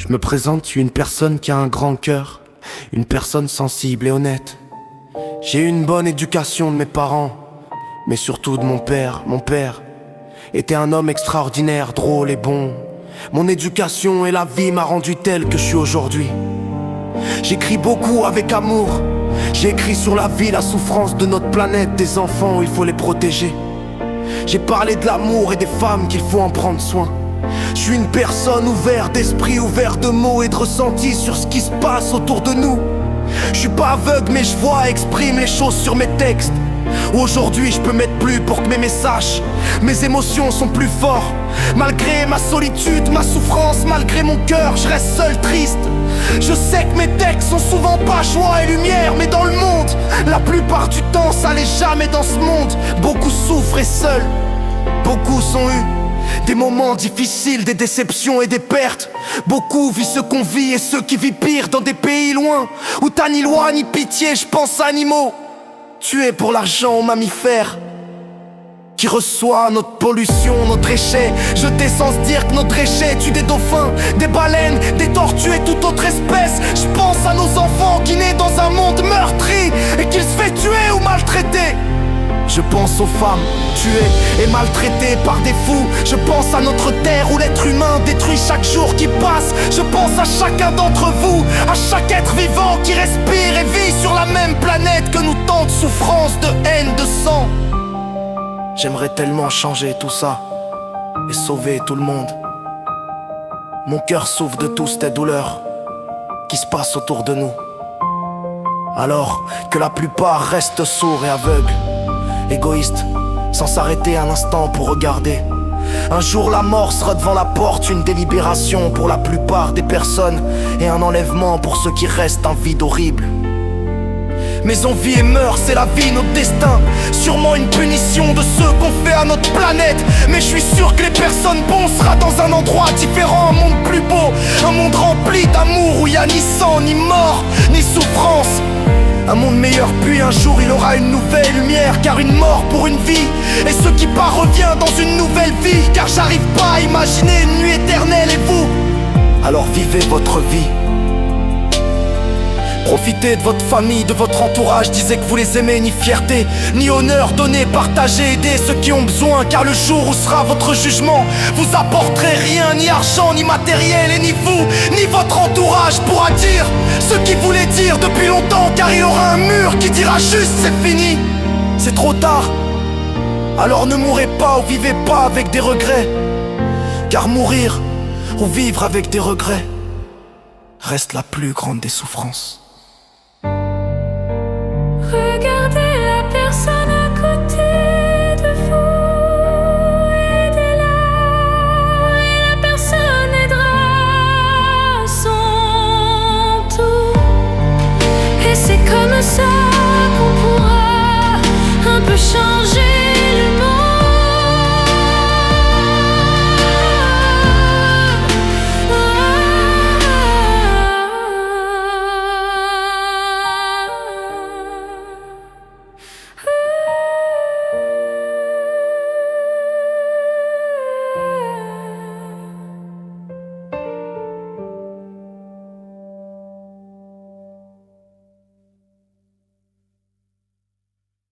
Je me présente, je suis une personne qui a un grand cœur, une personne sensible et honnête. J'ai eu une bonne éducation de mes parents, mais surtout de mon père. Mon père était un homme extraordinaire, drôle et bon. Mon éducation et la vie m'a rendu tel que je suis aujourd'hui. J'écris beaucoup avec amour. J'ai écrit sur la vie, la souffrance de notre planète, des enfants où il faut les protéger. J'ai parlé de l'amour et des femmes qu'il faut en prendre soin. Je suis une personne ouverte d'esprit, ouverte de mots et de ressentis sur ce qui se passe autour de nous. Je suis pas aveugle mais je vois, exprime les choses sur mes textes. Aujourd'hui je peux mettre plus pour que mes messages, mes émotions sont plus forts. Malgré ma solitude, ma souffrance, malgré mon cœur, je reste seul triste. Je sais que mes textes sont souvent pas joie et lumière, mais dans le monde, la plupart du temps ça l'est jamais dans ce monde. Beaucoup souffrent et seuls, beaucoup sont eus des moments difficiles, des déceptions et des pertes. Beaucoup vivent ce qu'on vit et ceux qui vivent pire dans des pays loin où t'as ni loi ni pitié. Je pense à animaux tués pour l'argent, aux mammifères qui reçoit notre pollution, notre déchets, jetés sans se dire que nos déchets tuent des dauphins, des baleines, des tortues et toute autre espèce. Je pense à nos enfants qui naissent dans un monde meurtri et qu'ils se fait tuer ou maltraiter. Je pense aux femmes tuées et maltraitées par des fous. Je pense à notre terre où l'être humain détruit chaque jour qui passe. Je pense à chacun d'entre vous, à chaque être vivant qui respire et vit sur la même planète que nous, tant de souffrance, de haine, de sang. J'aimerais tellement changer tout ça et sauver tout le monde. Mon cœur souffre de toutes ces douleurs qui se passent autour de nous, alors que la plupart restent sourds et aveugles, égoïstes, sans s'arrêter un instant pour regarder. Un jour la mort sera devant la porte, une délibération pour la plupart des personnes et un enlèvement pour ceux qui restent, un vide horrible. Mais on vit et meurt, c'est la vie, notre destin. Sûrement une punition de ceux qu'on fait à notre planète. Mais je suis sûr que les personnes bonnes sera dans un endroit différent, un monde plus beau, un monde rempli d'amour où y a ni sang, ni mort, ni souffrance. Un monde meilleur, puis un jour il aura une nouvelle lumière. Car une mort pour une vie, et ce qui part revient dans une nouvelle vie. Car j'arrive pas à imaginer une nuit éternelle et vous. Alors vivez votre vie. Profitez de votre famille, de votre entourage. Disez que vous les aimez, ni fierté, ni honneur. Donnez, partagez, aidez ceux qui ont besoin. Car le jour où sera votre jugement, vous apporterez rien, ni argent, ni matériel. Et ni vous, ni votre entourage pourra dire ce qu'il voulait dire depuis longtemps. Car il aura un mur qui dira juste c'est fini. C'est trop tard. Alors ne mourrez pas ou vivez pas avec des regrets. Car mourir ou vivre avec des regrets reste la plus grande des souffrances. Regardez la personne à côté de vous, aidez-la, et la personne aidera à son tour. Et c'est comme ça